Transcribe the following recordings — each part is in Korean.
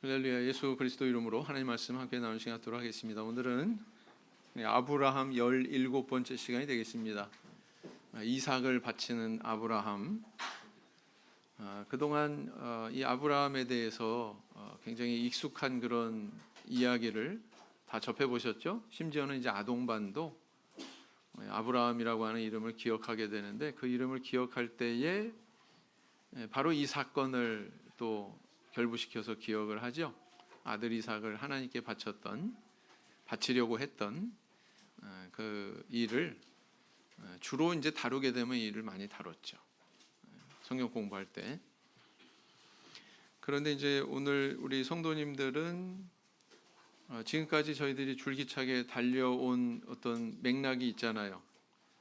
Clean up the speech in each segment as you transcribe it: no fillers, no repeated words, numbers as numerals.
할렐루야. 예수 그리스도 이름으로 하나님 말씀 함께 나누는 시간 갖도록 하겠습니다. 오늘은 아브라함 17번째 시간이 되겠습니다. 이삭을 바치는 아브라함. 그동안 이 아브라함에 대해서 굉장히 익숙한 그런 이야기를 다 접해보셨죠? 심지어는 이제 아동반도 아브라함이라고 하는 이름을 기억하게 되는데, 그 이름을 기억할 때에 바로 이 사건을 또 결부시켜서 기억을 하죠. 아들 이삭을 하나님께 바치려고 했던 그 일을 주로 이제 다루게 되면 이 일을 많이 다뤘죠. 성경 공부할 때. 그런데 이제 오늘 우리 성도님들은 지금까지 저희들이 줄기차게 달려온 어떤 맥락이 있잖아요.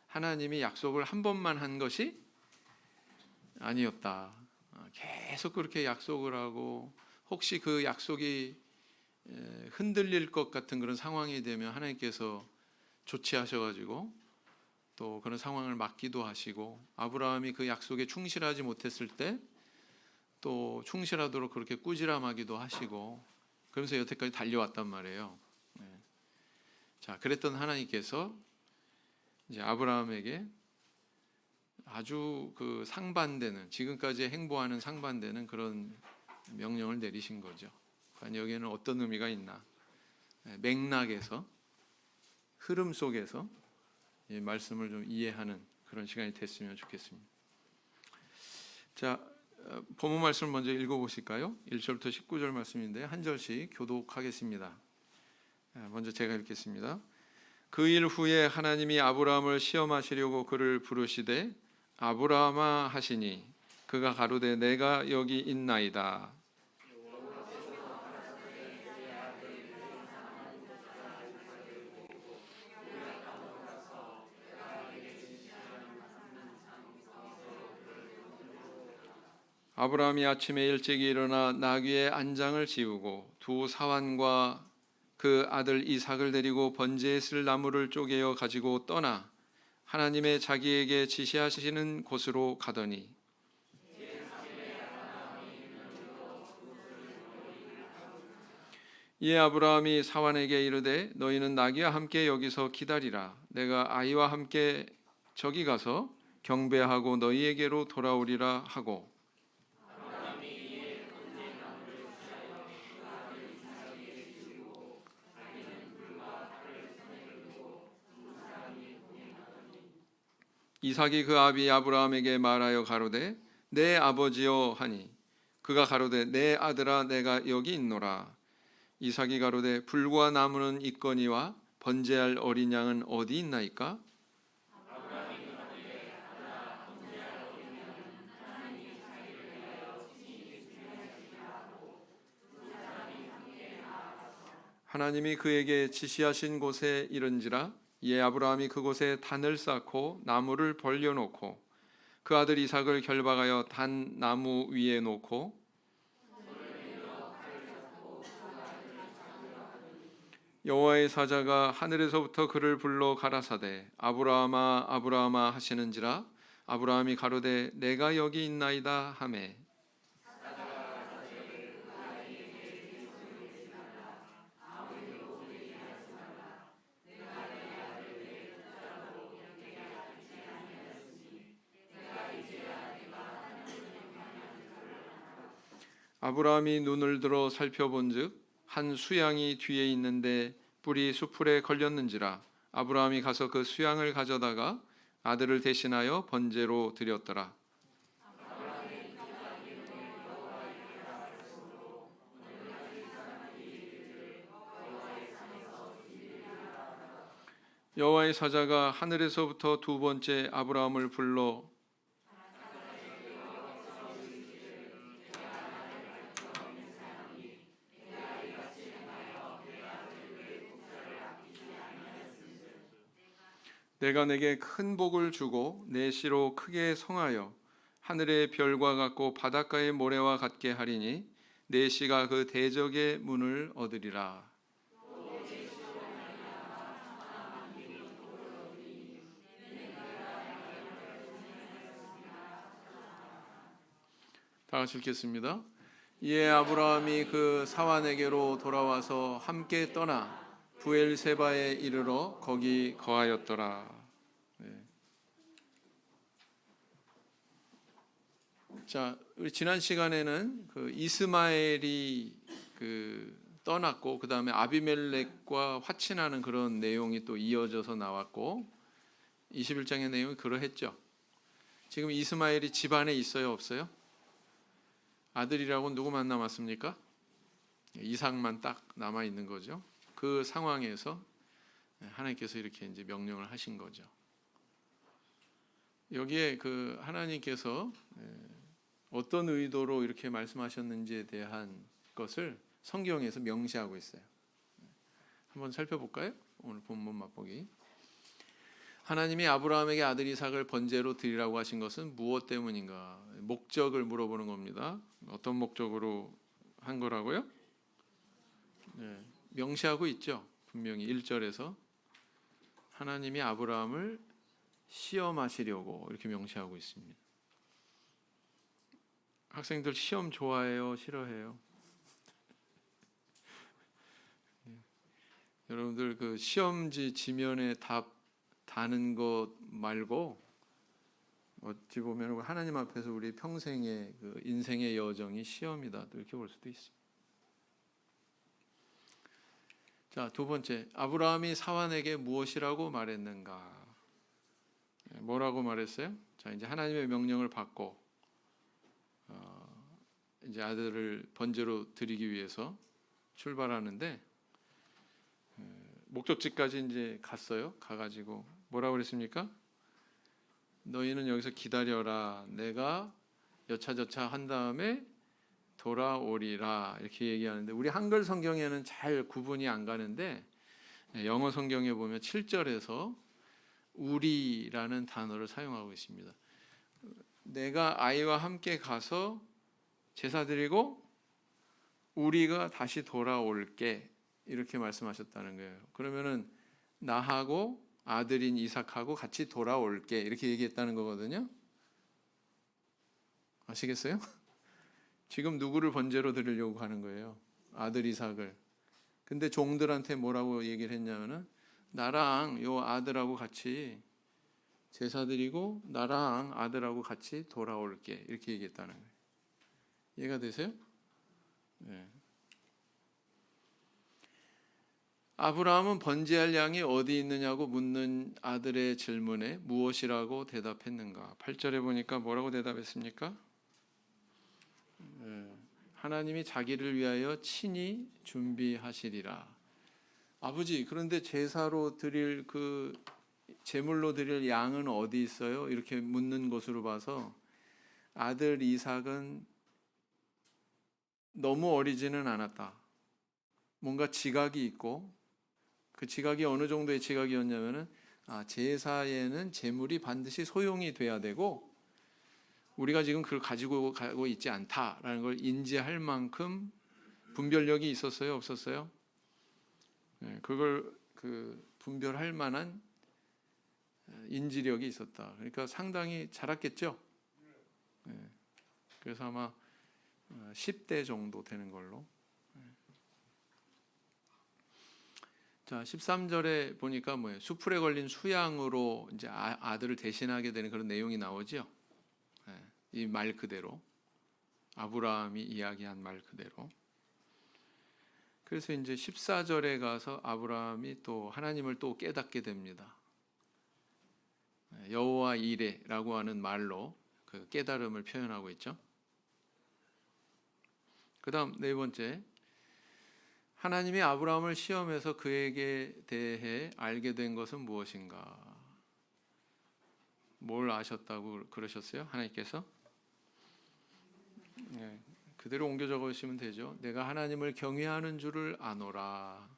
하나님이 약속을 한 번만 한 것이 아니었다. 계속 그렇게 약속을 하고, 혹시 그 약속이 흔들릴 것 같은 그런 상황이 되면 하나님께서 조치하셔가지고 또 그런 상황을 막기도 하시고, 아브라함이 그 약속에 충실하지 못했을 때 또 충실하도록 그렇게 꾸지람하기도 하시고, 그러면서 여태까지 달려왔단 말이에요. 자, 그랬던 하나님께서 이제 아브라함에게 아주 그 상반되는, 지금까지 행보하는 상반되는 그런 명령을 내리신 거죠. 과연 여기에는 어떤 의미가 있나? 맥락에서, 흐름 속에서 이 말씀을 좀 이해하는 그런 시간이 됐으면 좋겠습니다. 자, 본문 말씀을 먼저 읽어보실까요? 1절부터 19절 말씀인데 한 절씩 교독하겠습니다. 먼저 제가 읽겠습니다. 그 일 후에 하나님이 아브라함을 시험하시려고 그를 부르시되 아브라함아 하시니, 그가 가로되 내가 여기 있나이다. 아브라함이 아침에 일찍 일어나 나귀의 안장을 지우고 두 사환과 그 아들 이삭을 데리고 번제에 쓸 나무를 쪼개어 가지고 떠나 하나님의 자기에게 지시하시는 곳으로 가더니, 이에 아브라함이 사환에게 이르되 너희는 나귀와 함께 여기서 기다리라. 내가 아이와 함께 저기 가서 경배하고 너희에게로 돌아오리라 하고, 이삭이 그 아비 아브라함에게 말하여 가로되 내 아버지여 하니, 그가 가로되 내 아들아 내가 여기 있노라. 이삭이 가로되 불과 나무는 있거니와 번제할 어린 양은 어디 있나이까? 하나님이 그에게 지시하신 곳에 이른지라. 이에 아브라함이 그곳에 단을 쌓고 나무를 벌려놓고 그 아들 이삭을 결박하여 단 나무 위에 놓고 여호와의 사자가 하늘에서부터 그를 불러 가라사대 아브라함아 아브라함아 하시는지라. 아브라함이 가로되 내가 여기 있나이다 하매, 아브라함이 눈을 들어 살펴본즉 한 수양이 뒤에 있는데 뿔이 수풀에 걸렸는지라. 아브라함이 가서 그 수양을 가져다가 아들을 대신하여 번제로 드렸더라. 여호와의 사자가 하늘에서부터 두 번째 아브라함을 불러 내가 내게 큰 복을 주고 내 씨로 크게 성하여 하늘의 별과 같고 바닷가의 모래와 같게 하리니 내 씨가 그 대적의 문을 얻으리라. 다 같이 읽겠습니다. 이에 아브라함이 그 사환에게로 돌아와서 함께 떠나 부엘세바에 이르러 거기 거하였더라. 네. 자, 우리 지난 시간에는 그 이스마엘이 떠났고 그 다음에 아비멜렉과 화친하는 그런 내용이 또 이어져서 나왔고 21장의 내용이 그러했죠. 지금 이스마엘이 집안에 있어요, 없어요? 아들이라고 누구만 남았습니까? 이삭만 딱 남아 있는 거죠. 그 상황에서 하나님께서 이렇게 이제 명령을 하신 거죠. 여기에 그 하나님께서 어떤 의도로 이렇게 말씀하셨는지에 대한 것을 성경에서 명시하고 있어요. 한번 살펴볼까요? 오늘 본문 맛보기. 하나님이 아브라함에게 아들 이삭을 번제로 드리라고 하신 것은 무엇 때문인가? 목적을 물어보는 겁니다. 어떤 목적으로 한 거라고요? 네, 명시하고 있죠. 분명히 1절에서 하나님이 아브라함을 시험하시려고 이렇게 명시하고 있습니다. 학생들 시험 좋아해요? 싫어해요? 여러분들 그 시험지 지면에 답 다는 것 말고 어찌 보면 하나님 앞에서 우리 평생의 그 인생의 여정이 시험이다 또 이렇게 볼 수도 있습니다. 자, 두 번째, 아브라함이 사환에게 무엇이라고 말했는가? 뭐라고 말했어요? 자, 이제 하나님의 명령을 받고 이제 아들을 번제로 드리기 위해서 출발하는데 목적지까지 이제 갔어요. 가가지고 뭐라고 그랬습니까? 너희는 여기서 기다려라. 내가 여차저차 한 다음에 돌아오리라. 이렇게 얘기하는데 우리 한글 성경에는 잘 구분이 안 가는데 영어 성경에 보면 7절에서 우리라는 단어를 사용하고 있습니다. 내가 아이와 함께 가서 제사 드리고 우리가 다시 돌아올게. 이렇게 말씀하셨다는 거예요. 그러면은 나하고 아들인 이삭하고 같이 돌아올게 이렇게 얘기했다는 거거든요. 아시겠어요? 지금 누구를 번제로 드리려고 하는 거예요? 아들 이삭을. 근데 종들한테 뭐라고 얘기를 했냐면은 나랑 요 아들하고 같이 제사 드리고 나랑 아들하고 같이 돌아올게 이렇게 얘기했다는 거예요. 이해가 되세요? 네. 아브라함은 번제할 양이 어디 있느냐고 묻는 아들의 질문에 무엇이라고 대답했는가? 8절에 보니까 뭐라고 대답했습니까? 하나님이 자기를 위하여 친히 준비하시리라. 아버지, 그런데 제사로 드릴 그 제물로 드릴 양은 어디 있어요? 이렇게 묻는 것으로 봐서 아들 이삭은 너무 어리지는 않았다. 뭔가 지각이 있고 그 지각이 어느 정도의 지각이었냐면은 제사에는 제물이 반드시 소용이 돼야 되고 우리가 지금 그걸 가지고 가고 있지 않다라는 걸 인지할 만큼 분별력이 있었어요, 없었어요? 네, 그걸 분별할 만한 인지력이 있었다. 그러니까 상당히 자랐겠죠. 네, 그래서 아마 10대 정도 되는 걸로. 자, 13절에 보니까 뭐예요? 수풀에 걸린 수양으로 이제 아들을 대신하게 되는 그런 내용이 나오죠. 이 말 그대로 아브라함이 이야기한 말 그대로. 그래서 이제 14절에 가서 아브라함이 또 하나님을 또 깨닫게 됩니다. 여호와 이레라고 하는 말로 그 깨달음을 표현하고 있죠. 그다음 네 번째, 하나님이 아브라함을 시험해서 그에게 대해 알게 된 것은 무엇인가? 뭘 아셨다고 그러셨어요? 하나님께서? 네, 그대로 옮겨 적으시면 되죠. 내가 하나님을 경외하는 줄을 아노라.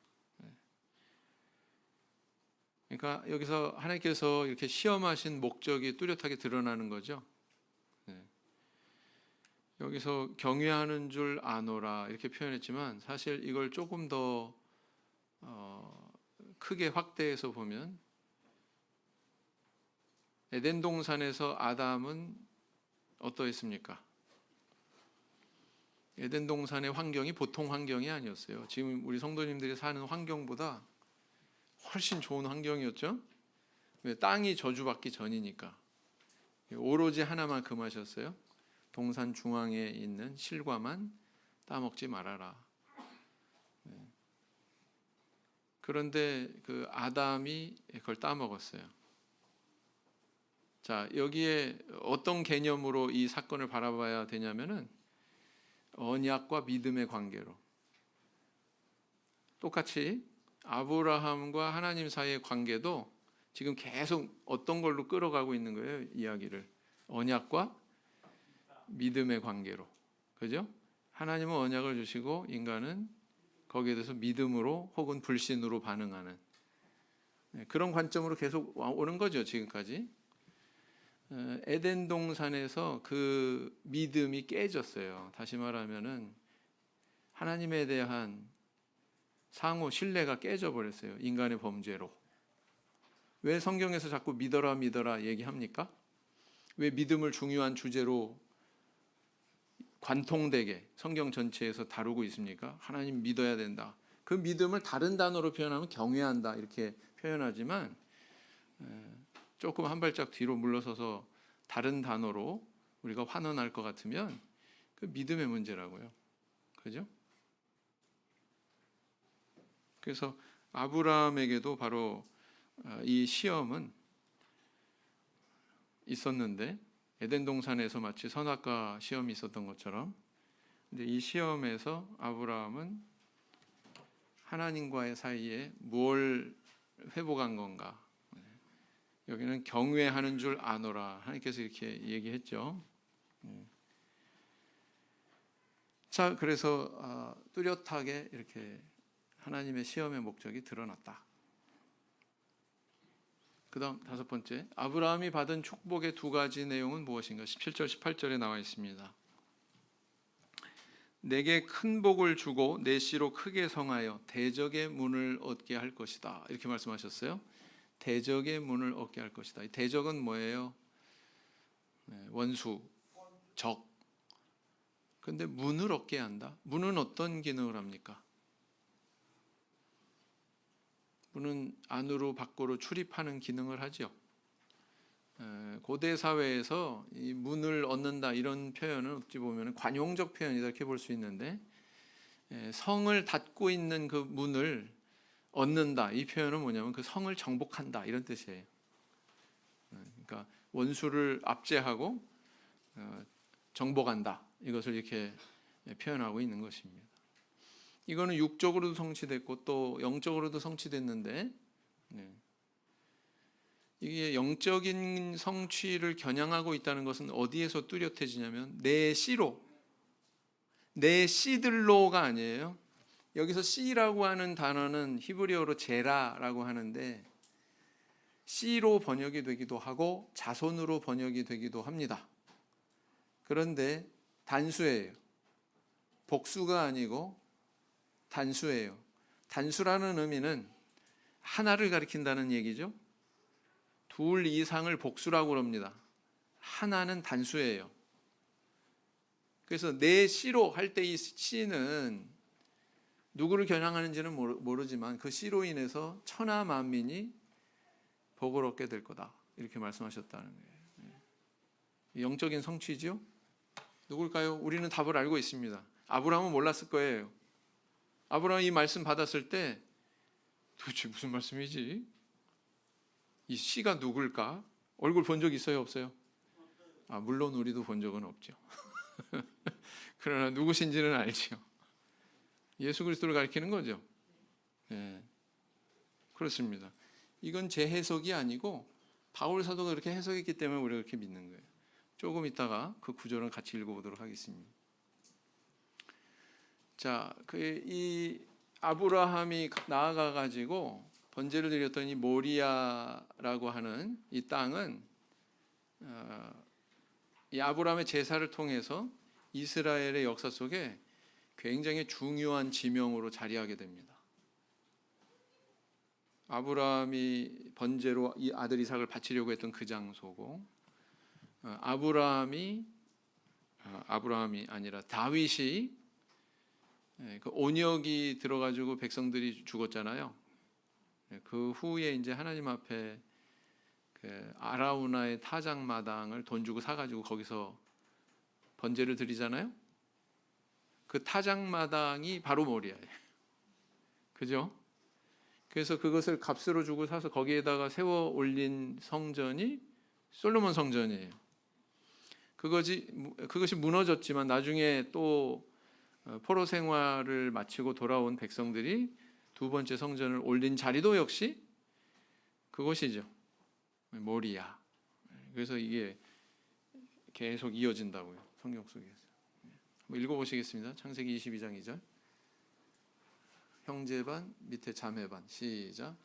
그러니까 여기서 하나님께서 이렇게 시험하신 목적이 뚜렷하게 드러나는 거죠. 네. 여기서 경외하는 줄 아노라 이렇게 표현했지만 사실 이걸 조금 더 크게 확대해서 보면 에덴 동산에서 아담은 어떠했습니까? 에덴 동산의 환경이 보통 환경이 아니었어요. 지금 우리 성도님들이 사는 환경보다 훨씬 좋은 환경이었죠. 왜? 땅이 저주받기 전이니까. 오로지 하나만 금하셨어요. 동산 중앙에 있는 실과만 따먹지 말아라. 그런데 그 아담이 그걸 따먹었어요. 자, 여기에 어떤 개념으로 이 사건을 바라봐야 되냐면은 언약과 믿음의 관계로. 똑같이 아브라함과 하나님 사이의 관계도 지금 계속 어떤 걸로 끌어가고 있는 거예요, 이야기를. 언약과 믿음의 관계로. 그죠? 하나님은 언약을 주시고 인간은 거기에 대해서 믿음으로 혹은 불신으로 반응하는 그런 관점으로 계속 오는 거죠, 지금까지. 에덴 동산에서 그 믿음이 깨졌어요. 다시 말하면은 하나님에 대한 상호 신뢰가 깨져버렸어요. 인간의 범죄로. 왜 성경에서 자꾸 믿어라 믿어라 얘기합니까? 왜 믿음을 중요한 주제로 관통되게 성경 전체에서 다루고 있습니까? 하나님 믿어야 된다. 그 믿음을 다른 단어로 표현하면 경외한다 이렇게 표현하지만 조금 한 발짝 뒤로 물러서서 다른 단어로 우리가 환원할 것 같으면 그 믿음의 문제라고요. 그죠? 그래서 아브라함에게도 바로 이 시험은 있었는데 에덴 동산에서 마치 선악과 시험이 있었던 것처럼, 근데 이 시험에서 아브라함은 하나님과의 사이에 뭘 회복한 건가? 여기는 경외하는 줄 아노라. 하나님께서 이렇게 얘기했죠. 자, 그래서 뚜렷하게 이렇게 하나님의 시험의 목적이 드러났다. 그 다음 다섯 번째, 아브라함이 받은 축복의 두 가지 내용은 무엇인가? 17절 18절에 나와 있습니다. 내게 큰 복을 주고 내 씨로 크게 성하여 대적의 문을 얻게 할 것이다. 이렇게 말씀하셨어요. 대적의 문을 얻게 할 것이다. 이 대적은 뭐예요? 원수, 적. 근데 문을 얻게 한다. 문은 어떤 기능을 합니까? 문은 안으로 밖으로 출입하는 기능을 하죠. 고대 사회에서 이 문을 얻는다 이런 표현은 어찌 보면 관용적 표현이다 이렇게 볼 수 있는데, 성을 닫고 있는 그 문을 얻는다 이 표현은 뭐냐면 그 성을 정복한다 이런 뜻이에요. 그러니까 원수를 압제하고 정복한다 이것을 이렇게 표현하고 있는 것입니다. 이거는 육적으로도 성취됐고 또 영적으로도 성취됐는데, 이게 영적인 성취를 겨냥하고 있다는 것은 어디에서 뚜렷해지냐면 내 씨로, 내 씨들로가 아니에요. 여기서 씨라고 하는 단어는 히브리어로 제라라고 하는데 씨로 번역이 되기도 하고 자손으로 번역이 되기도 합니다. 그런데 단수예요. 복수가 아니고 단수예요. 단수라는 의미는 하나를 가리킨다는 얘기죠. 둘 이상을 복수라고 합니다. 하나는 단수예요. 그래서 내 씨로 할 때 이 씨는 누구를 겨냥하는지는 모르지만 그 씨로 인해서 천하 만민이 복을 얻게 될 거다 이렇게 말씀하셨다는 거예요. 영적인 성취죠. 누굴까요? 우리는 답을 알고 있습니다. 아브라함은 몰랐을 거예요. 아브라함이 이 말씀 받았을 때 도대체 무슨 말씀이지? 이 씨가 누굴까? 얼굴 본 적 있어요? 없어요? 물론 우리도 본 적은 없죠. 그러나 누구신지는 알죠. 예수 그리스도를 가리키는 거죠. 네, 그렇습니다. 이건 제 해석이 아니고 바울 사도가 그렇게 해석했기 때문에 우리가 그렇게 믿는 거예요. 조금 있다가 그 구절을 같이 읽어보도록 하겠습니다. 자, 이 아브라함이 나아가 가지고 번제를 드렸더니 모리아라고 하는 이 땅은 이 아브라함의 제사를 통해서 이스라엘의 역사 속에 굉장히 중요한 지명으로 자리하게 됩니다. 아브라함이 번제로 이 아들 이삭을 바치려고 했던 그 장소고, 아브라함이 아니라 다윗이 그 온역이 들어가지고 백성들이 죽었잖아요. 그 후에 이제 하나님 앞에 그 아라우나의 타작마당을 돈 주고 사가지고 거기서 번제를 드리잖아요. 그 타작마당이 바로 모리아예요. 그죠? 그래서 그것을 값으로 주고 사서 거기에다가 세워 올린 성전이 솔로몬 성전이에요. 그것이 무너졌지만 나중에 또 포로 생활을 마치고 돌아온 백성들이 두 번째 성전을 올린 자리도 역시 그것이죠. 모리아. 그래서 이게 계속 이어진다고요. 성경 속에서. 한번 읽어보시겠습니다. 창세기 22장 2절. 형제 반 밑에 자매 반 시작.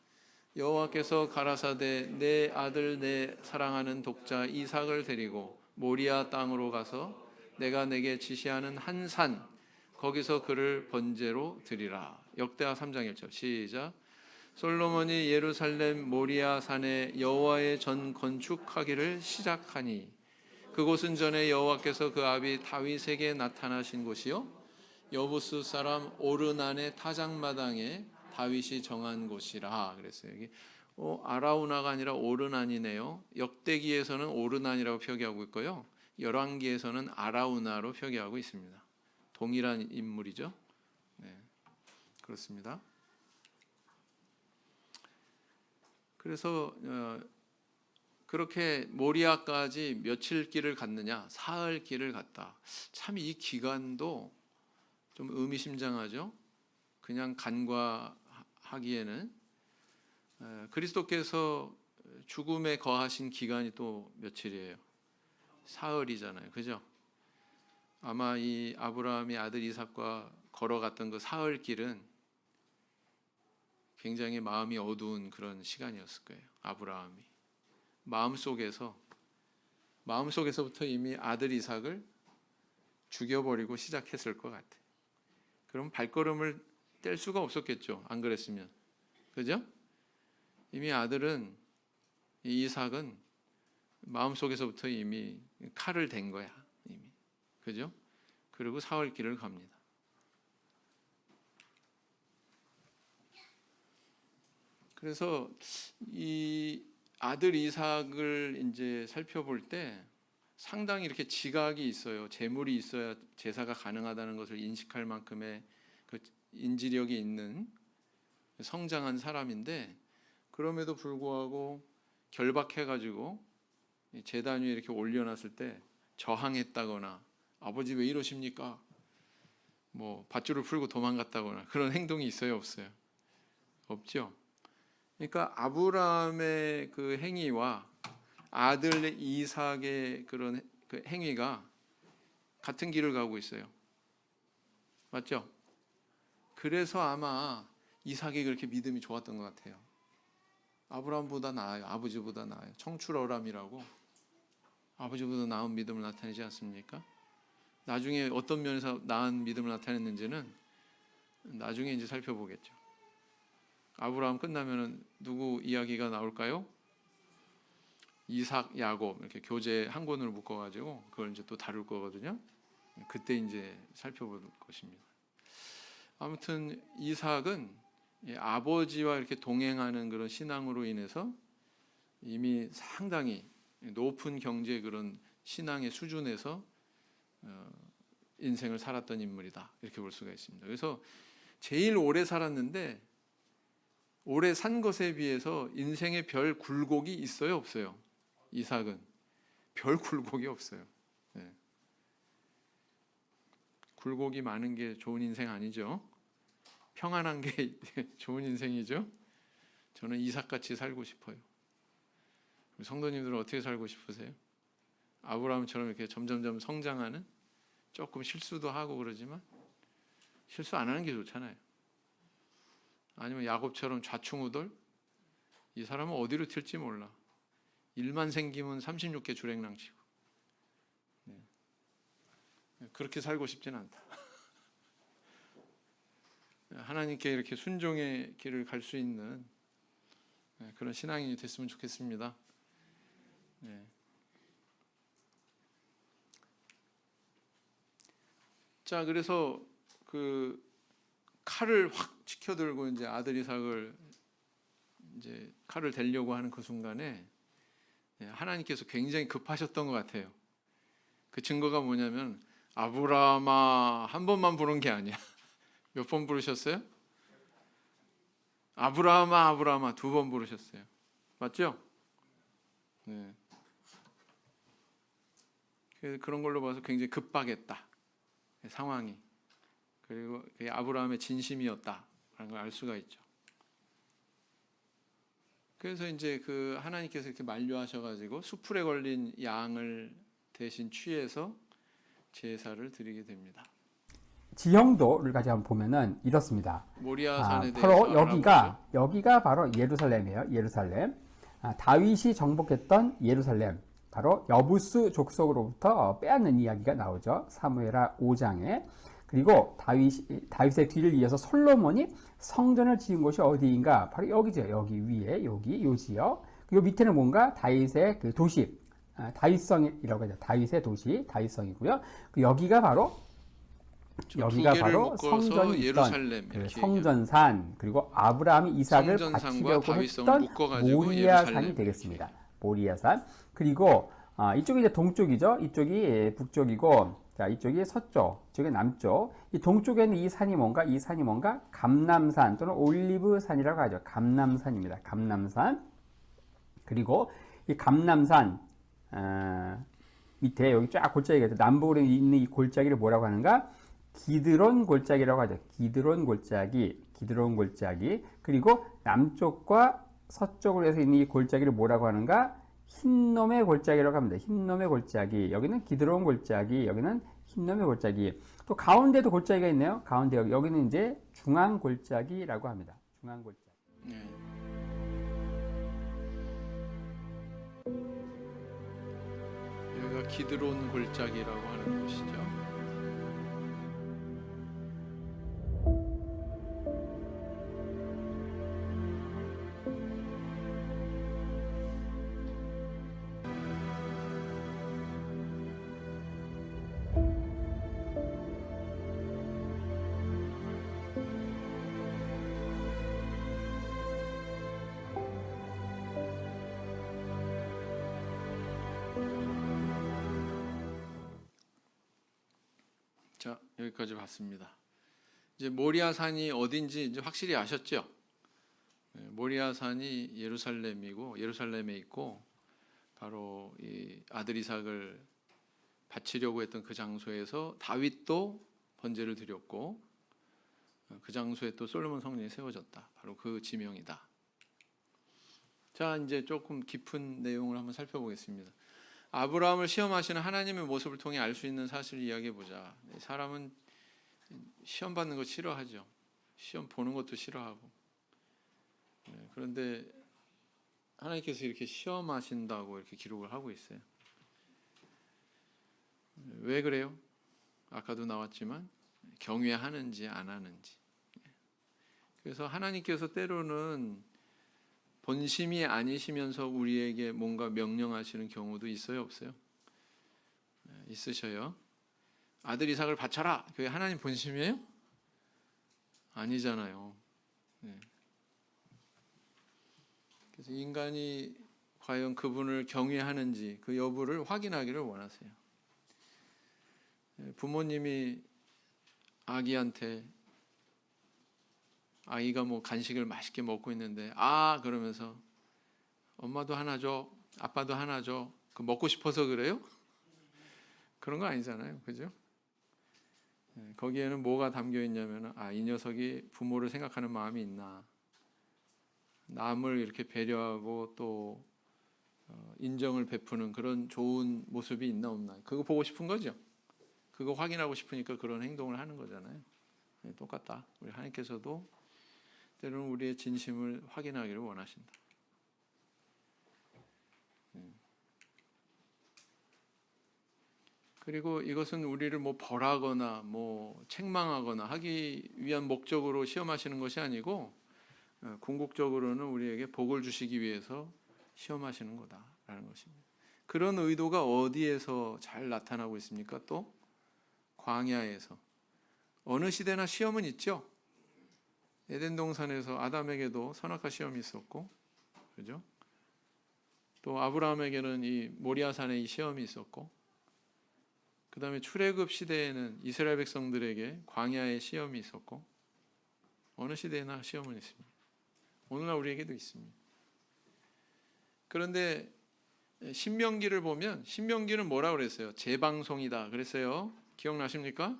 여호와께서 가라사대 내 아들 내 사랑하는 독자 이삭을 데리고 모리아 땅으로 가서 내가 내게 지시하는 한 산 거기서 그를 번제로 드리라. 역대하 3장 1절 시작. 솔로몬이 예루살렘 모리아 산에 여호와의 전 건축하기를 시작하니 그곳은 전에 여호와께서 그 아비 다윗에게 나타나신 곳이요 여부스 사람 오르난의 타작마당에 다윗이 정한 곳이라 그랬어요. 여기 아라우나가 아니라 오르난이네요. 역대기에서는 오르난이라고 표기하고 있고요. 열왕기에서는 아라우나로 표기하고 있습니다. 동일한 인물이죠. 네, 그렇습니다. 그래서 그렇게 모리아까지 며칠 길을 갔느냐? 사흘 길을 갔다. 참 이 기간도 좀 의미심장하죠. 그냥 간과하기에는 그리스도께서 죽음에 거하신 기간이 또 며칠이에요? 사흘이잖아요. 그죠? 아마 이 아브라함이 아들 이삭과 걸어갔던 그 사흘 길은 굉장히 마음이 어두운 그런 시간이었을 거예요. 아브라함이 마음속에서부터 이미 아들 이삭을 죽여버리고 시작했을 것 같아요. 그럼 발걸음을 뗄 수가 없었겠죠. 안 그랬으면. 그죠? 이미 아들은 이삭은 마음속에서부터 이미 칼을 댄 거야. 이미. 그죠? 그리고 사흘 길을 갑니다. 그래서 이 아들 이삭을 이제 살펴볼 때 상당히 이렇게 지각이 있어요. 재물이 있어야 제사가 가능하다는 것을 인식할 만큼의 그 인지력이 있는 성장한 사람인데 그럼에도 불구하고 결박해가지고 제단 위에 이렇게 올려놨을 때 저항했다거나 아버지 왜 이러십니까? 뭐 밧줄을 풀고 도망갔다거나 그런 행동이 있어요, 없어요? 없죠. 그러니까 아브라함의 그 행위와 아들 이삭의 그런 그 행위가 같은 길을 가고 있어요. 맞죠? 그래서 아마 이삭이 그렇게 믿음이 좋았던 것 같아요. 아브라함보다 나아요. 아버지보다 나아요. 청출어람이라고 아버지보다 나은 믿음을 나타내지 않습니까? 나중에 어떤 면에서 나은 믿음을 나타냈는지는 나중에 이제 살펴보겠죠. 아브라함 끝나면은 누구 이야기가 나올까요? 이삭, 야곱 이렇게 교재 한 권으로 묶어가지고 그걸 이제 또 다룰 거거든요. 그때 이제 살펴볼 것입니다. 아무튼 이삭은 아버지와 이렇게 동행하는 그런 신앙으로 인해서 이미 상당히 높은 경제 그런 신앙의 수준에서 인생을 살았던 인물이다 이렇게 볼 수가 있습니다. 그래서 제일 오래 살았는데 오래 산 것에 비해서 인생에 별 굴곡이 있어요, 없어요? 이삭은 별 굴곡이 없어요. 네. 굴곡이 많은 게 좋은 인생 아니죠. 평안한 게 좋은 인생이죠. 저는 이삭같이 살고 싶어요. 성도님들은 어떻게 살고 싶으세요? 아브라함처럼 이렇게 점점점 성장하는, 조금 실수도 하고 그러지만 실수 안 하는 게 좋잖아요. 아니면 야곱처럼 좌충우돌? 이 사람은 어디로 튈지 몰라. 일만 생기면 36개 주랭랑치고. 네. 그렇게 살고 싶진 않다. 하나님께 이렇게 순종의 길을 갈 수 있는 그런 신앙이 됐으면 좋겠습니다. 네. 자, 그래서 그 칼을 확 치켜들고 이제 아들 이삭을 이제 칼을 대려고 하는 그 순간에 하나님께서 굉장히 급하셨던 것 같아요. 그 증거가 뭐냐면 아브라함아 한 번만 부른 게 아니야. 몇 번 부르셨어요? 아브라함아 아브라함아 2번 부르셨어요. 맞죠? 네. 그런 걸로 봐서 굉장히 급박했다 상황이. 그리고 그게 아브라함의 진심이었다라는 걸 알 수가 있죠. 그래서 이제 그 하나님께서 이렇게 만류하셔가지고 수풀에 걸린 양을 대신 취해서 제사를 드리게 됩니다. 지형도를 가지고 한번 보면은 이렇습니다. 모리아 산에 바로 대해서 여기가 바로 예루살렘이에요. 예루살렘. 다윗이 정복했던 예루살렘. 바로 여부스 족속으로부터 빼앗는 이야기가 나오죠. 사무엘하 5장에. 그리고 다윗의 뒤를 이어서 솔로몬이 성전을 지은 곳이 어디인가? 바로 여기죠. 여기 위에 여기 요 지역. 그리고 밑에는 뭔가 다윗의 그 도시, 다윗성이라고 하죠. 다윗의 도시, 다윗성이고요. 여기가 바로 성전이 예루살렘 있던 성전산, 그리고 아브라함이 이삭을 바치려고 했던 모리아산이 되겠습니다. 모리아산. 그리고 이쪽이 이제 동쪽이죠. 이쪽이 북쪽이고, 자, 이쪽이 서쪽, 이쪽이 남쪽. 이 동쪽에는 이 산이 뭔가? 감람산 또는 올리브산이라고 하죠. 감람산입니다. 감람산. 그리고 이 감람산 밑에 여기 쫙 골짜기가 있죠. 남북으로 있는 이 골짜기를 뭐라고 하는가? 기드론 골짜기라고 하죠. 기드론 골짜기. 그리고 남쪽과 서쪽으로 해서 있는 이 골짜기를 뭐라고 하는가? 흰놈의 골짜기라고 합니다. 흰놈의 골짜기. 여기는 기드론 골짜기. 여기는 흰놈의 골짜기. 또 가운데도 골짜기가 있네요. 가운데 여기는 이제 중앙 골짜기라고 합니다. 중앙 골짜기. 네. 여기가 기드론 골짜기라고 하는 곳이죠. 자, 여기까지 봤습니다. 이제 모리아산이 어딘지 이제 확실히 아셨죠? 모리아산이 예루살렘에 있고 바로 이 아들 이삭을 바치려고 했던 그 장소에서 다윗도 번제를 드렸고 그 장소에 또 솔로몬 성전이 세워졌다. 바로 그 지명이다. 자, 이제 조금 깊은 내용을 한번 살펴보겠습니다. 아브라함을 시험하시는 하나님의 모습을 통해 알 수 있는 사실을 이야기해 보자. 사람은 시험 받는 거 싫어하죠. 시험 보는 것도 싫어하고. 그런데 하나님께서 이렇게 시험하신다고 이렇게 기록을 하고 있어요. 왜 그래요? 아까도 나왔지만 경외하는지 안 하는지. 그래서 하나님께서 때로는 본심이 아니시면서 우리에게 뭔가 명령하시는 경우도 있어요, 없어요? 있으셔요. 아들 이삭을 바쳐라. 그게 하나님 본심이에요? 아니잖아요. 그래서 인간이 과연 그분을 경외하는지 그 여부를 확인하기를 원하세요. 부모님이 아기한테 아이가 뭐 간식을 맛있게 먹고 있는데 그러면서 엄마도 하나 줘, 아빠도 하나 줘. 그 먹고 싶어서 그래요? 그런 거 아니잖아요, 그죠? 거기에는 뭐가 담겨 있냐면 이 녀석이 부모를 생각하는 마음이 있나, 남을 이렇게 배려하고 또 인정을 베푸는 그런 좋은 모습이 있나 없나, 그거 보고 싶은 거죠. 그거 확인하고 싶으니까 그런 행동을 하는 거잖아요. 똑같다. 우리 하나님께서도 때로는 우리의 진심을 확인하기를 원하신다. 그리고 이것은 우리를 뭐 벌하거나 뭐 책망하거나 하기 위한 목적으로 시험하시는 것이 아니고 궁극적으로는 우리에게 복을 주시기 위해서 시험하시는 거다라는 것입니다. 그런 의도가 어디에서 잘 나타나고 있습니까? 또 광야에서. 어느 시대나 시험은 있죠. 에덴 동산에서 아담에게도 선악과 시험이 있었고, 그죠? 또 아브라함에게는 이 모리아산에 이 시험이 있었고, 그 다음에 출애굽 시대에는 이스라엘 백성들에게 광야의 시험이 있었고, 어느 시대에나 시험은 있습니다. 오늘날 우리에게도 있습니다. 그런데 신명기를 보면 신명기는 뭐라 그랬어요? 재방송이다 그랬어요. 기억나십니까?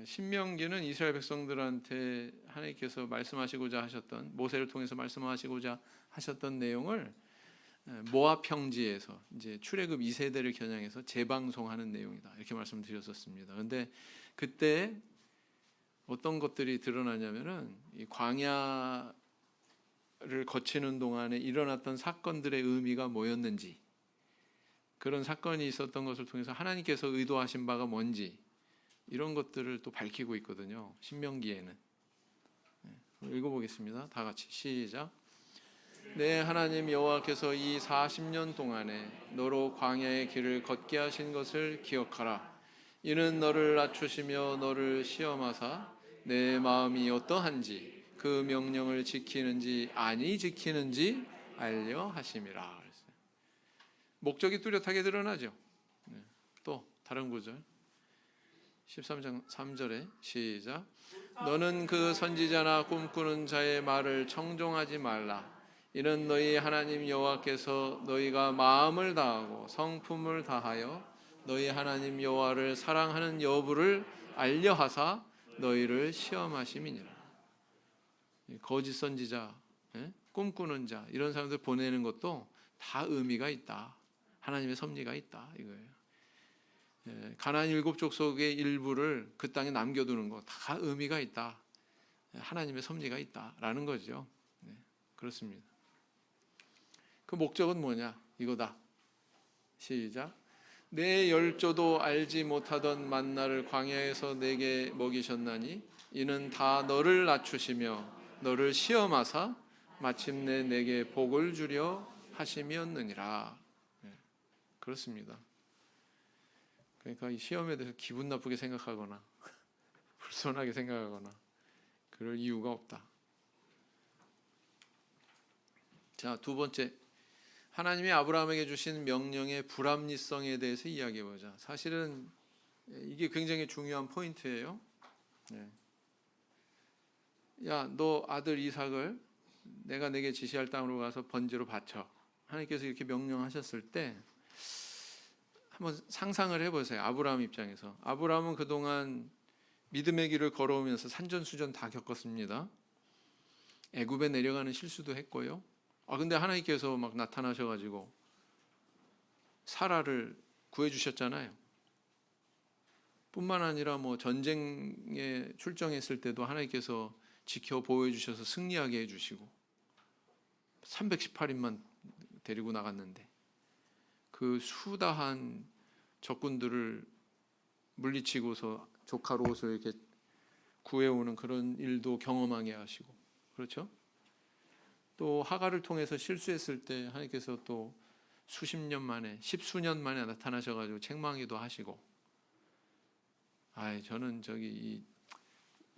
신명기는 이스라엘 백성들한테 하나님께서 말씀하시고자 하셨던, 모세를 통해서 말씀하시고자 하셨던 내용을 모압 평지에서 이제 출애굽 2세대를 겨냥해서 재방송하는 내용이다 이렇게 말씀드렸었습니다. 그런데 그때 어떤 것들이 드러나냐면은 이 광야를 거치는 동안에 일어났던 사건들의 의미가 뭐였는지, 그런 사건이 있었던 것을 통해서 하나님께서 의도하신 바가 뭔지, 이런 것들을 또 밝히고 있거든요. 신명기에는. 읽어보겠습니다. 다 같이 시작. 내 하나님 여호와께서 이 40년 동안에 너로 광야의 길을 걷게 하신 것을 기억하라. 이는 너를 낮추시며 너를 시험하사 내 마음이 어떠한지 그 명령을 지키는지 아니 지키는지 알려 하심이라. 목적이 뚜렷하게 드러나죠. 또 다른 구절 13장 3절에 시작. 너는 그 선지자나 꿈꾸는 자의 말을 청종하지 말라. 이는 너희 하나님 여호와께서 너희가 마음을 다하고 성품을 다하여 너희 하나님 여호와를 사랑하는 여부를 알려하사 너희를 시험하심이니라. 거짓 선지자, 꿈꾸는 자, 이런 사람들 보내는 것도 다 의미가 있다. 하나님의 섭리가 있다 이거예요. 가나안 7족속의 일부를 그 땅에 남겨두는 거 다 의미가 있다. 하나님의 섭리가 있다라는 거죠. 그렇습니다. 그 목적은 뭐냐? 이거다. 시작. 내 열조도 알지 못하던 만나를 광야에서 내게 먹이셨나니 이는 다 너를 낮추시며 너를 시험하사 마침내 내게 복을 주려 하심이었느니라. 그렇습니다. 그러니까 이 시험에 대해서 기분 나쁘게 생각하거나 불손하게 생각하거나 그럴 이유가 없다. 자, 두 번째, 하나님이 아브라함에게 주신 명령의 불합리성에 대해서 이야기해 보자. 사실은 이게 굉장히 중요한 포인트예요. 야, 너 아들 이삭을 내가 내게 지시할 땅으로 가서 번제로 바쳐. 하나님께서 이렇게 명령하셨을 때 한번 상상을 해보세요. 아브라함 입장에서. 아브라함은 그동안 믿음의 길을 걸어오면서 산전수전 다 겪었습니다. 애굽에 내려가는 실수도 했고요. 근데 하나님께서 막 나타나셔가지고 사라를 구해주셨잖아요. 뿐만 아니라 뭐 전쟁에 출정했을 때도 하나님께서 지켜 보호해주셔서 승리하게 해주시고 318인만 데리고 나갔는데 그 수다한 적군들을 물리치고서 조카 롯을 이렇게 구해오는 그런 일도 경험하게 하시고, 그렇죠? 또 하갈을 통해서 실수했을 때 하나님께서 또 수십 년 만에, 십수년 만에 나타나셔가지고 책망기도 하시고, 저는 이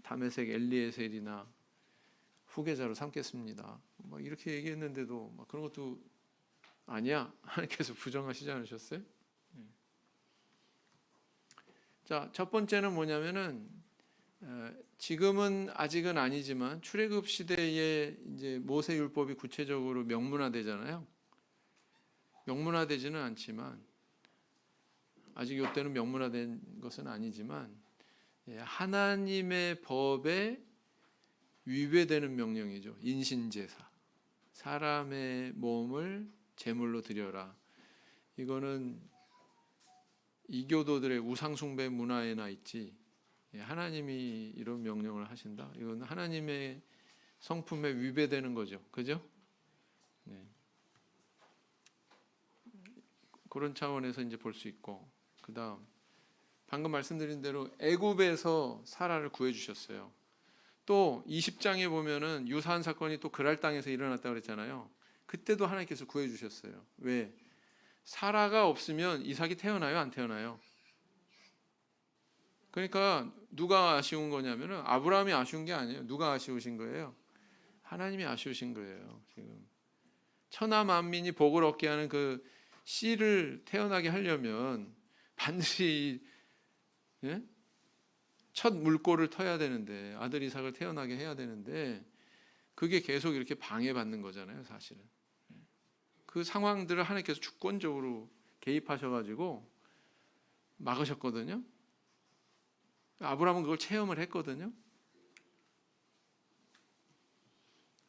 다메섹 엘리에셀이나 후계자로 삼겠습니다. 막 이렇게 얘기했는데도 막 그런 것도 아니야. 하나님께서 부정하시지 않으셨어요? 자, 첫 번째는 뭐냐면은 지금은 아직은 아니지만 출애굽 시대에 이제 모세 율법이 구체적으로 명문화되잖아요. 명문화되지는 않지만 아직 이때는 명문화된 것은 아니지만 하나님의 법에 위배되는 명령이죠. 인신제사. 사람의 몸을 제물로 드려라. 이거는 이교도들의 우상숭배 문화에나 있지 하나님이 이런 명령을 하신다. 이건 하나님의 성품에 위배되는 거죠. 그죠? 네. 그런 차원에서 이제 볼 수 있고, 그다음 방금 말씀드린 대로 애굽에서 사라를 구해 주셨어요. 또 20장에 보면은 유사한 사건이 또 그랄 땅에서 일어났다고 그랬잖아요. 그때도 하나님께서 구해 주셨어요. 왜? 사라가 없으면 이삭이 태어나요, 안 태어나요? 그러니까 누가 아쉬운 거냐면은 아브라함이 아쉬운 게 아니에요. 누가 아쉬우신 거예요? 하나님이 아쉬우신 거예요. 지금 천하 만민이 복을 얻게 하는 그 씨를 태어나게 하려면 반드시 예? 첫 물꼬를 터야 되는데 아들 이삭을 태어나게 해야 되는데 그게 계속 이렇게 방해받는 거잖아요, 사실은. 그 상황들을 하나님께서 주권적으로 개입하셔가지고 막으셨거든요. 아브라함은 그걸 체험을 했거든요.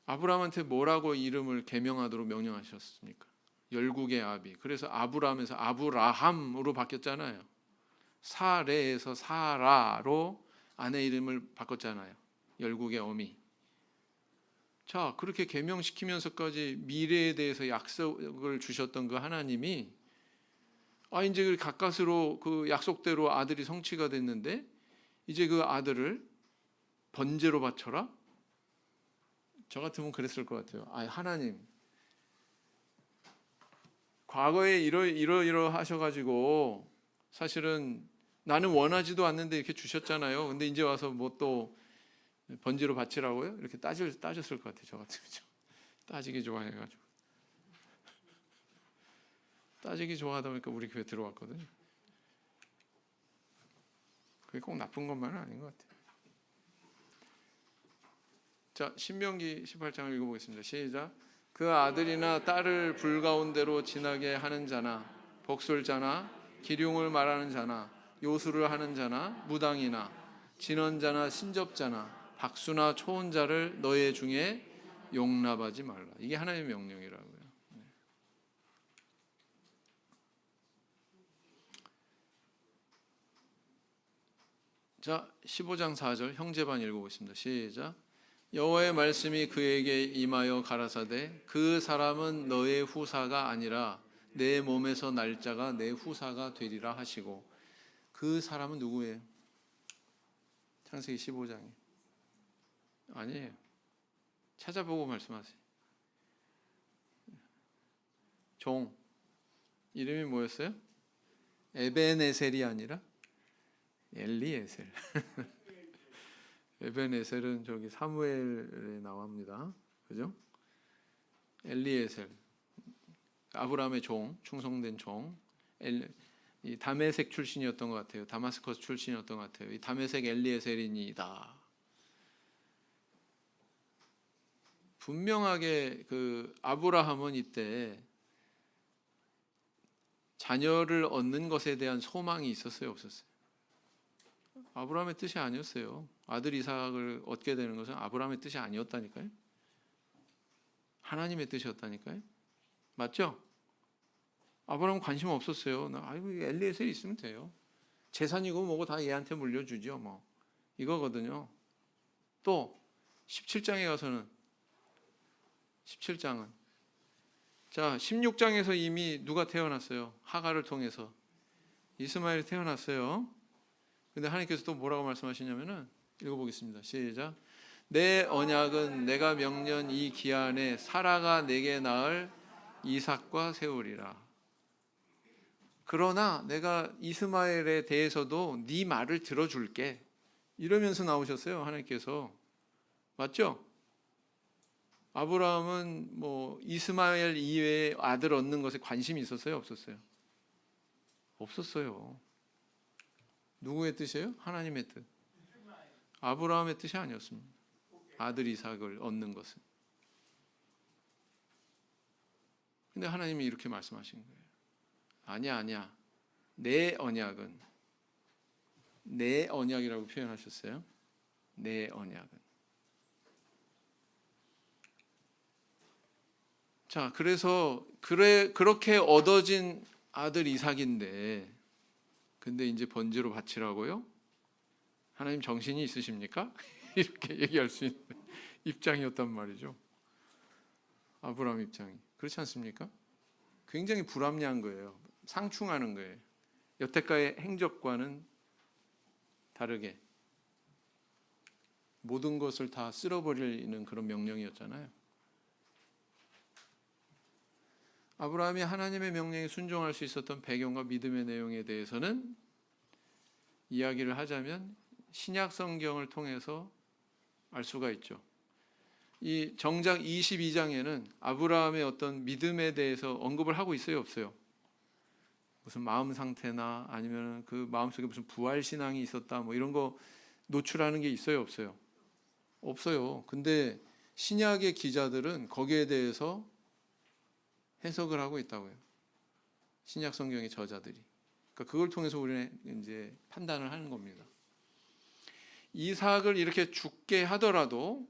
아브라함한테 뭐라고 이름을 계명하도록 명령하셨습니까? 열국의 아비. 그래서 아브라함에서 아브라함으로 바뀌었잖아요. 사레에서 사라로 아내 이름을 바꿨잖아요. 열국의 어미. 자, 그렇게 계명시키면서까지 미래에 대해서 약속을 주셨던 그 하나님이 이제 그 가까스로 그 약속대로 아들이 성취가 됐는데 이제 그 아들을 번제로 바쳐라? 저 같으면 그랬을 것 같아요. 하나님, 과거에 이러 하셔가지고 사실은 나는 원하지도 않는데 이렇게 주셨잖아요. 근데 이제 와서 뭐 또 번제로 바치라고요? 이렇게 따졌을 것 같아요. 저 같으면 따지기 좋아해가지고 따지기 좋아하다 보니까 우리 교회 들어왔거든요. 그게 꼭 나쁜 것만은 아닌 것 같아요. 자, 신명기 18장을 읽어보겠습니다. 시작. 그 아들이나 딸을 불 가운데로 지나게 하는 자나 복술자나 기륭을 말하는 자나 요술을 하는 자나 무당이나 진언자나 신접자나 박수나 초혼자를 너희 중에 용납하지 말라. 이게 하나님의 명령이라고요. 자, 15장 4절 형제반 읽어보겠습니다. 시작. 여호와의 말씀이 그에게 임하여 가라사대 그 사람은 너의 후사가 아니라 내 몸에서 날짜가 내 후사가 되리라 하시고. 그 사람은 누구예요? 창세기 15장에 아니에요. 찾아보고 말씀하세요. 종 이름이 뭐였어요? 에벤에셀이 아니라 엘리에셀. 에벤에셀은 저기 사무엘에 나옵니다. 그죠? 엘리에셀, 아브라함의 종, 충성된 종. 이 다메섹 출신이었던 것 같아요. 다마스커스 출신이었던 것 같아요. 이 다메섹 엘리에셀이니다. 분명하게 그 아브라함은 이때 자녀를 얻는 것에 대한 소망이 있었어요, 없었어요? 아브라함의 뜻이 아니었어요. 아들 이삭을 얻게 되는 것은 아브라함의 뜻이 아니었다니까요. 하나님의 뜻이었다니까요. 맞죠? 아브라함 관심 없었어요. 엘리에셀 있으면 돼요. 재산이고 뭐고 다 얘한테 물려주죠. 뭐 이거거든요. 또 17장에 가서는 17장은 자 16장에서 이미 누가 태어났어요? 하가를 통해서 이스마엘이 태어났어요. 근데 하나님께서 또 뭐라고 말씀하시냐면은 읽어보겠습니다. 시작. 내 언약은 내가 명년 이 기한에 사라가 내게 낳을 이삭과 세우리라. 그러나 내가 이스마엘에 대해서도 네 말을 들어줄게. 이러면서 나오셨어요. 하나님께서. 맞죠? 아브라함은 뭐 이스마엘 이외에 아들 얻는 것에 관심이 있었어요? 없었어요? 없었어요. 누구의 뜻이에요? 하나님의 뜻. 아브라함의 뜻이 아니었습니다. 아들 이삭을 얻는 것은. 근데 하나님이 이렇게 말씀하신 거예요. 아니야. 내 언약은 내 언약이라고 표현하셨어요. 내 언약은. 자, 그래서 그렇게 얻어진 아들 이삭인데 근데 이제 번제로 바치라고요? 하나님 정신이 있으십니까? 이렇게 얘기할 수 있는 입장이었단 말이죠. 아브라함 입장이. 그렇지 않습니까? 굉장히 불합리한 거예요. 상충하는 거예요. 여태까지의 행적과는 다르게 모든 것을 다 쓸어버리는 그런 명령이었잖아요. 아브라함이 하나님의 명령에 순종할 수 있었던 배경과 믿음의 내용에 대해서는 이야기를 하자면 신약 성경을 통해서 알 수가 있죠. 이 정작 22장에는 아브라함의 어떤 믿음에 대해서 언급을 하고 있어요, 없어요? 무슨 마음 상태나 아니면 그 마음속에 무슨 부활 신앙이 있었다 뭐 이런 거 노출하는 게 있어요, 없어요? 없어요. 근데 신약의 기자들은 거기에 대해서 해석을 하고 있다고요. 신약 성경의 저자들이. 그러니까 그걸 통해서 우리는 이제 판단을 하는 겁니다. 이삭을 이렇게 죽게 하더라도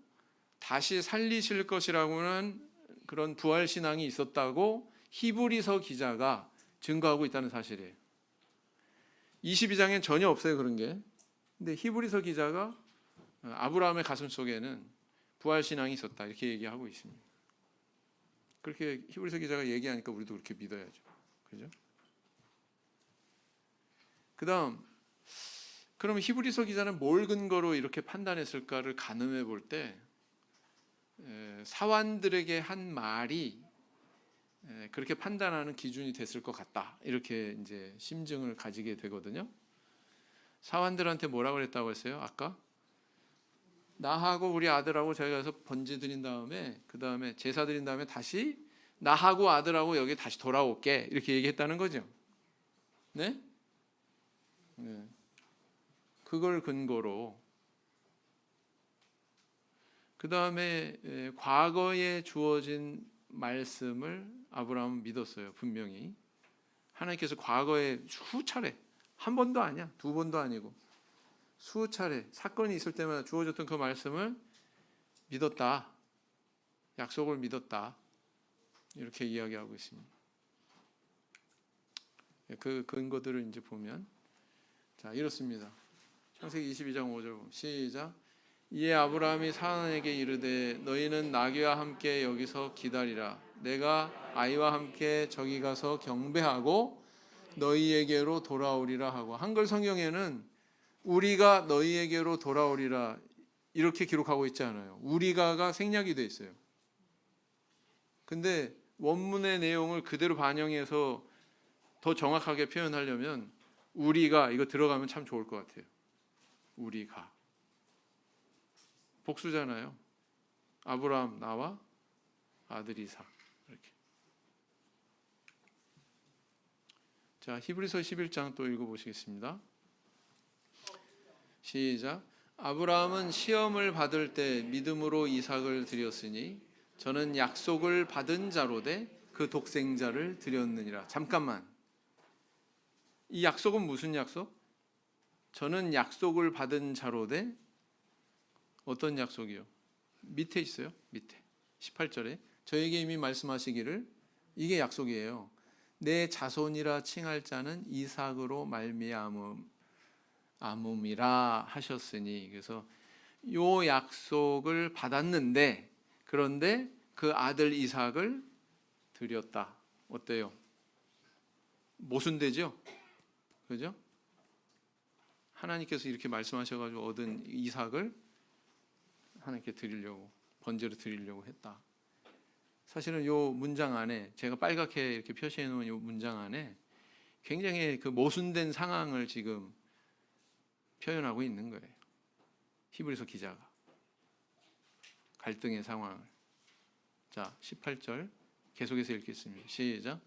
다시 살리실 것이라고는 그런 부활 신앙이 있었다고 히브리서 기자가 증거하고 있다는 사실이에요. 22장엔 전혀 없어요, 그런 게. 근데 히브리서 기자가 아브라함의 가슴 속에는 부활 신앙이 있었다 이렇게 얘기하고 있습니다. 그렇게 히브리서 기자가 얘기하니까 우리도 그렇게 믿어야죠. 그죠? 그다음 그럼 히브리서 기자는 뭘 근거로 이렇게 판단했을까를 가늠해 볼 때 사환들에게 한 말이 그렇게 판단하는 기준이 됐을 것 같다. 이렇게 이제 심증을 가지게 되거든요. 사환들한테 뭐라고 그랬다고 했어요? 아까 나하고 우리 아들하고 저희가 가서 번제 드린 다음에 그 다음에 제사 드린 다음에 다시 나하고 아들하고 여기 다시 돌아올게 이렇게 얘기했다는 거죠. 네? 네. 그걸 근거로 그 다음에 과거에 주어진 말씀을 아브라함은 믿었어요. 분명히 하나님께서 과거에 수차례 한 번도 아니야, 두 번도 아니고 수차례 사건이 있을 때마다 주어졌던 그 말씀을 믿었다. 약속을 믿었다. 이렇게 이야기하고 있습니다. 그 근거들을 이제 보면 자 이렇습니다. 창세기 22장 5절 보면 시작. 이에 아브라함이 사람에게 이르되 너희는 나귀와 함께 여기서 기다리라. 내가 아이와 함께 저기 가서 경배하고 너희에게로 돌아오리라 하고 한글 성경에는 우리가 너희에게로 돌아오리라 이렇게 기록하고 있지 않아요. 우리가가 생략이 돼 있어요. 근데 원문의 내용을 그대로 반영해서 더 정확하게 표현하려면 우리가 이거 들어가면 참 좋을 것 같아요. 우리가 복수잖아요. 아브라함 나와 아들 이삭 이렇게. 자 히브리서 11장 또 읽어보시겠습니다. 시작. 아브라함은 시험을 받을 때 믿음으로 이삭을 드렸으니 저는 약속을 받은 자로되 그 독생자를 드렸느니라. 잠깐만. 이 약속은 무슨 약속? 저는 약속을 받은 자로되 어떤 약속이요? 밑에 있어요. 밑에 18절에 저에게 이미 말씀하시기를 이게 약속이에요. 내 자손이라 칭할 자는 이삭으로 말미암음이라 하셨으니 그래서 요 약속을 받았는데 그런데 그 아들 이삭을 드렸다. 어때요? 모순되죠? 그죠? 하나님께서 이렇게 말씀하셔가지고 얻은 이삭을 하나님께 드리려고 번제로 드리려고 했다. 사실은 요 문장 안에 제가 빨갛게 이렇게 표시해 놓은 요 문장 안에 굉장히 그 모순된 상황을 지금 표현하고 있는 거예요. 히브리서 기자가 갈등의 상황을. 자, 18절 계속해서 읽겠습니다. 시작.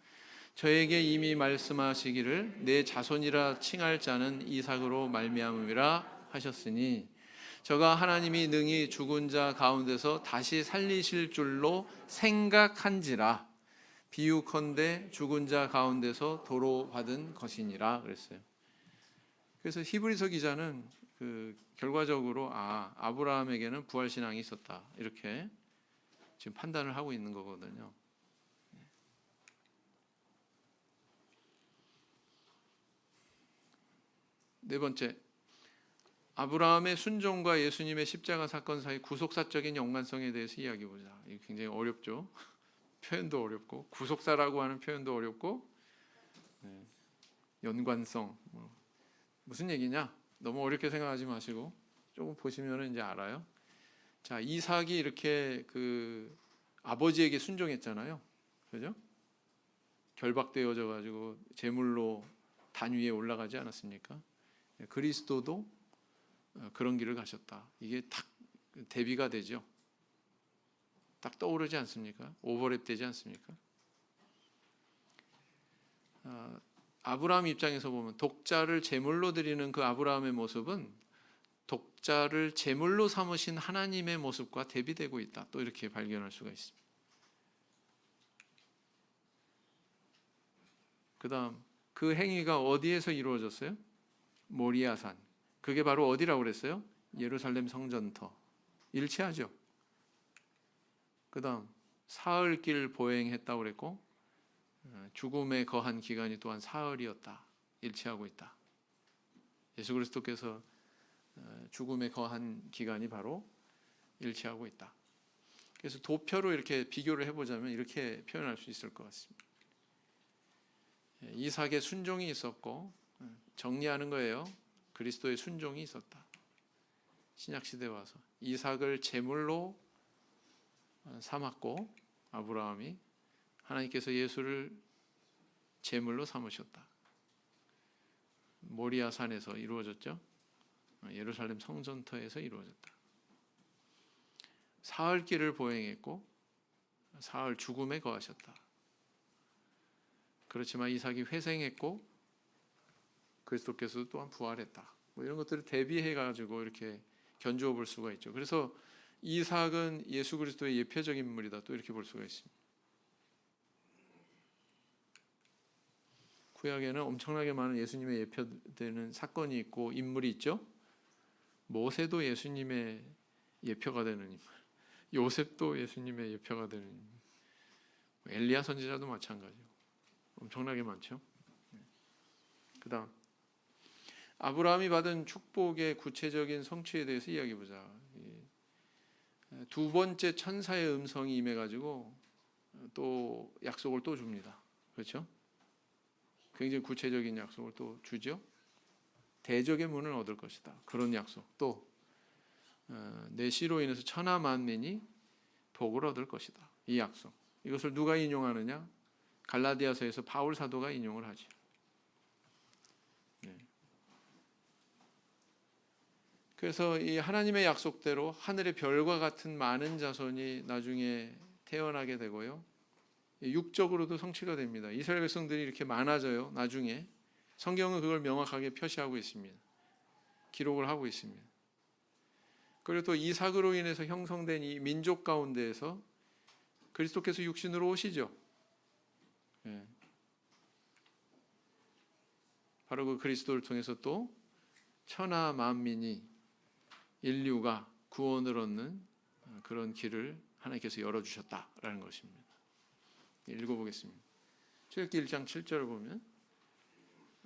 저에게 이미 말씀하시기를 내 자손이라 칭할 자는 이삭으로 말미암음이라 하셨으니 저가 하나님이 능히 죽은 자 가운데서 다시 살리실 줄로 생각한지라 비유컨대 죽은 자 가운데서 도로 받은 것이니라 그랬어요. 그래서 히브리서 기자는 그 결과적으로 아브라함에게는 부활 신앙이 있었다 이렇게 지금 판단을 하고 있는 거거든요. 네 번째, 아브라함의 순종과 예수님의 십자가 사건 사이 구속사적인 연관성에 대해서 이야기해보자. 이게 굉장히 어렵죠. 표현도 어렵고 구속사라고 하는 표현도 어렵고 연관성 무슨 얘기냐? 너무 어렵게 생각하지 마시고 조금 보시면 이제 알아요. 자, 이삭이 이렇게 그 아버지에게 순종했잖아요. 그죠? 결박되어져 가지고 제물로 단 위에 올라가지 않았습니까? 그리스도도 그런 길을 가셨다. 이게 딱 대비가 되죠. 딱 떠오르지 않습니까? 오버랩 되지 않습니까? 아브라함 입장에서 보면 독자를 제물로 드리는 그 아브라함의 모습은 독자를 제물로 삼으신 하나님의 모습과 대비되고 있다. 또 이렇게 발견할 수가 있습니다. 그 다음 그 행위가 어디에서 이루어졌어요? 모리아산. 그게 바로 어디라고 그랬어요? 예루살렘 성전터. 일치하죠. 그 다음 사흘길 보행했다고 그랬고 죽음에 거한 기간이 또한 사흘이었다. 일치하고 있다. 예수 그리스도께서 죽음에 거한 기간이 바로 일치하고 있다. 그래서 도표로 이렇게 비교를 해보자면 이렇게 표현할 수 있을 것 같습니다. 이삭의 순종이 있었고, 정리하는 거예요. 그리스도의 순종이 있었다. 신약 시대 와서 이삭을 제물로 삼았고 아브라함이 하나님께서 예수를 제물로 삼으셨다. 모리아 산에서 이루어졌죠. 예루살렘 성전터에서 이루어졌다. 사흘 길을 보행했고 사흘 죽음에 거하셨다. 그렇지만 이삭이 회생했고 그리스도께서 또한 부활했다. 뭐 이런 것들을 대비해 가지고 이렇게 견주어 볼 수가 있죠. 그래서 이삭은 예수 그리스도의 예표적인 인물이다. 또 이렇게 볼 수가 있습니다. 구약에는 엄청나게 많은 예수님의 예표되는 사건이 있고 인물이 있죠. 모세도 예수님의 예표가 되는 인물, 요셉도 예수님의 예표가 되는 인물, 엘리야 선지자도 마찬가지고 엄청나게 많죠. 그다음 아브라함이 받은 축복의 구체적인 성취에 대해서 이야기해 보자. 두 번째 천사의 음성이 임해가지고 또 약속을 또 줍니다. 그렇죠? 굉장히 구체적인 약속을 또 주죠. 대적의 문을 얻을 것이다. 그런 약속. 또 내 씨로 인해서 천하 만민이 복을 얻을 것이다. 이 약속. 이것을 누가 인용하느냐? 갈라디아서에서 바울 사도가 인용을 하죠. 네. 그래서 이 하나님의 약속대로 하늘의 별과 같은 많은 자손이 나중에 태어나게 되고요. 육적으로도 성취가 됩니다. 이스라엘 백성들이 이렇게 많아져요. 나중에 성경은 그걸 명확하게 표시하고 있습니다. 기록을 하고 있습니다. 그리고 또 이삭으로 인해서 형성된 이 민족 가운데에서 그리스도께서 육신으로 오시죠. 예. 바로 그 그리스도를 통해서 또 천하 만민이 인류가 구원을 얻는 그런 길을 하나님께서 열어주셨다라는 것입니다. 읽어보겠습니다. 출애굽기 1장 7절을 보면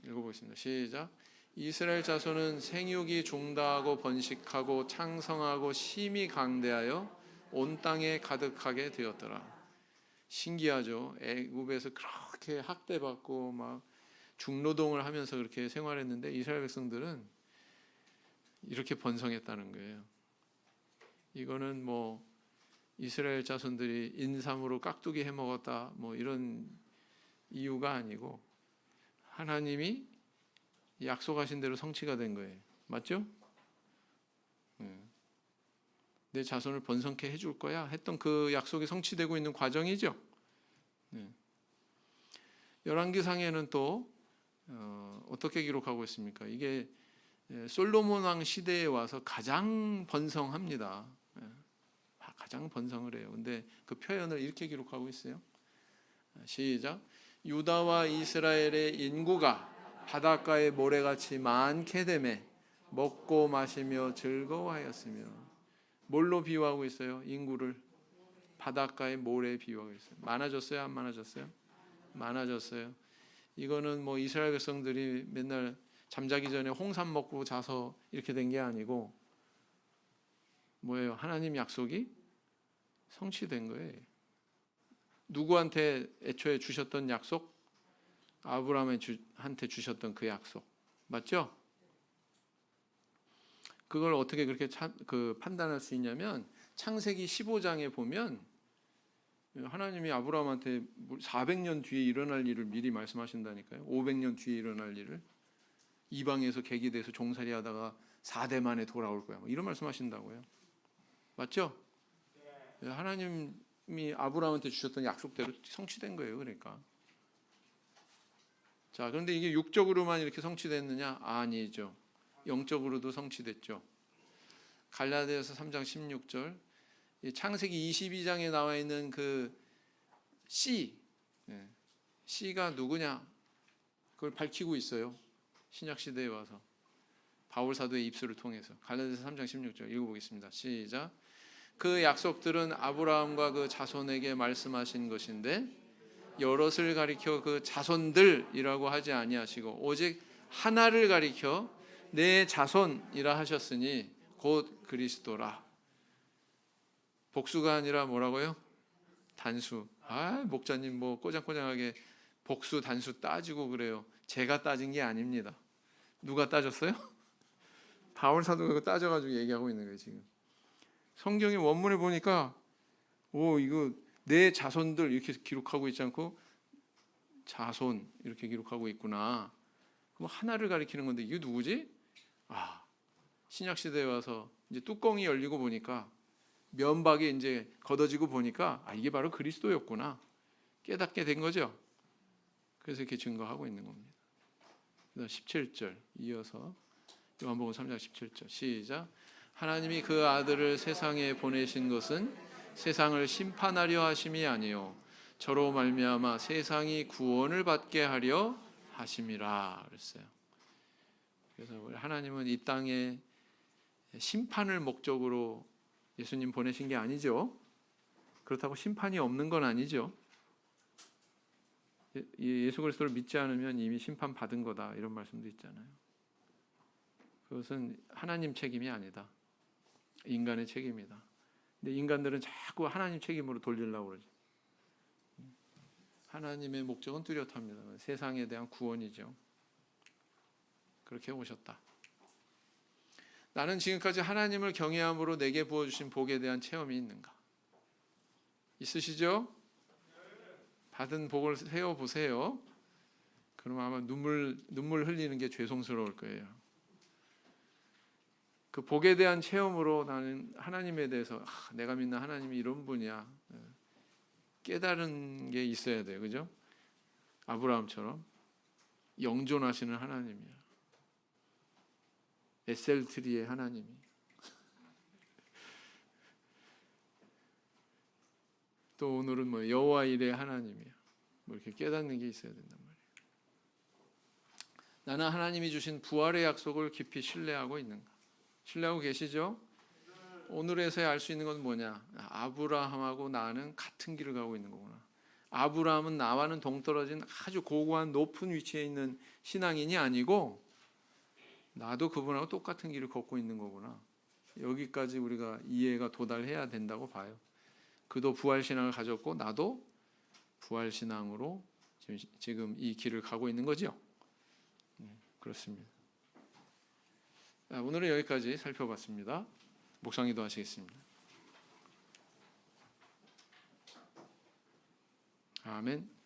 읽어보겠습니다. 시작. 이스라엘 자손은 생육이 중다하고 번식하고 창성하고 심히 강대하여 온 땅에 가득하게 되었더라. 신기하죠. 애굽에서 그렇게 학대받고 막 중노동을 하면서 그렇게 생활했는데 이스라엘 백성들은 이렇게 번성했다는 거예요. 이거는 뭐 이스라엘 자손들이 인삼으로 깍두기 해 먹었다 뭐 이런 이유가 아니고 하나님이 약속하신 대로 성취가 된 거예요. 맞죠? 내 자손을 번성케 해줄 거야 했던 그 약속이 성취되고 있는 과정이죠. 열왕기상에는 또 어떻게 기록하고 있습니까? 이게 솔로몬 왕 시대에 와서 가장 번성합니다. 가장 번성을 해요. 근데 그 표현을 이렇게 기록하고 있어요. 시작. 유다와 이스라엘의 인구가 바닷가의 모래같이 많게 되매 먹고 마시며 즐거워하였으며. 뭘로 비유하고 있어요? 인구를 바닷가의 모래에 비유하고 있어요. 많아졌어요? 안 많아졌어요? 많아졌어요. 이거는 뭐 이스라엘 백성들이 맨날 잠자기 전에 홍삼 먹고 자서 이렇게 된 게 아니고 뭐예요? 하나님 약속이 성취된 거예요. 누구한테 애초에 주셨던 약속? 아브라함한테 주셨던 그 약속. 맞죠? 그걸 어떻게 그렇게 판단할 수 있냐면 창세기 15장에 보면 하나님이 아브라함한테 400년 뒤에 일어날 일을 미리 말씀하신다니까요. 500년 뒤에 일어날 일을. 이방에서 계기돼서 종살이하다가 4대 만에 돌아올 거야. 뭐 이런 말씀하신다고요. 맞죠? 하나님이 아브라함한테 주셨던 약속대로 성취된 거예요. 그러니까. 자, 그런데 이게 육적으로만 이렇게 성취됐느냐? 아니죠. 영적으로도 성취됐죠. 갈라디아서 3장 16절, 창세기 22장에 나와 있는 그 씨, 씨가 누구냐? 그걸 밝히고 있어요. 신약 시대에 와서 바울 사도의 입술을 통해서. 갈라디아서 3장 16절 읽어보겠습니다. 시작. 그 약속들은 아브라함과 그 자손에게 말씀하신 것인데 여럿을 가리켜 그 자손들이라고 하지 아니하시고 오직 하나를 가리켜 내 자손이라 하셨으니 곧 그리스도라. 복수가 아니라 뭐라고요? 단수. 목자님 뭐 꼬장꼬장하게 복수 단수 따지고 그래요. 제가 따진 게 아닙니다. 누가 따졌어요? 바울 사도가 그거 따져가지고 얘기하고 있는 거예요. 지금 성경의 원문에 보니까 이거 내 자손들 이렇게 기록하고 있지 않고 자손 이렇게 기록하고 있구나. 그럼 하나를 가리키는 건데 이게 누구지? 신약 시대에 와서 이제 뚜껑이 열리고 보니까 면박이 이제 걷어지고 보니까 이게 바로 그리스도였구나 깨닫게 된 거죠. 그래서 이렇게 증거하고 있는 겁니다. 17절 이어서 요한복음 3장 17절 시작. 하나님이 그 아들을 세상에 보내신 것은 세상을 심판하려 하심이 아니요 저로 말미암아 세상이 구원을 받게 하려 하심이라 그랬어요. 그래서 하나님은 이 땅에 심판을 목적으로 예수님 보내신 게 아니죠. 그렇다고 심판이 없는 건 아니죠. 예수 그리스도를 믿지 않으면 이미 심판 받은 거다 이런 말씀도 있잖아요. 그것은 하나님 책임이 아니다. 인간의 책임이다. 근데 인간들은 자꾸 하나님 책임으로 돌리려고 그러죠. 하나님의 목적은 뚜렷합니다. 세상에 대한 구원이죠. 그렇게 오셨다. 나는 지금까지 하나님을 경외함으로 내게 부어주신 복에 대한 체험이 있는가? 있으시죠? 받은 복을 세어보세요. 그럼 아마 눈물 흘리는 게 죄송스러울 거예요. 그 복에 대한 체험으로 나는 하나님에 대해서 내가 믿는 하나님이 이런 분이야 깨달은 게 있어야 돼요. 그죠? 아브라함처럼 영존하시는 하나님이야. 에셀트리의 하나님이. 또 오늘은 뭐 여호와 일의 하나님이야. 뭐 이렇게 깨닫는 게 있어야 된단 말이에요. 나는 하나님이 주신 부활의 약속을 깊이 신뢰하고 있는가? 신뢰하고 계시죠? 오늘에서야 알 수 있는 건 뭐냐? 아브라함하고 나는 같은 길을 가고 있는 거구나. 아브라함은 나와는 동떨어진 아주 고고한 높은 위치에 있는 신앙인이 아니고 나도 그분하고 똑같은 길을 걷고 있는 거구나. 여기까지 우리가 이해가 도달해야 된다고 봐요. 그도 부활신앙을 가졌고 나도 부활신앙으로 지금 이 길을 가고 있는 거죠. 그렇습니다. 오늘은 여기까지 살펴봤습니다. 묵상기도 하시겠습니다. 아멘.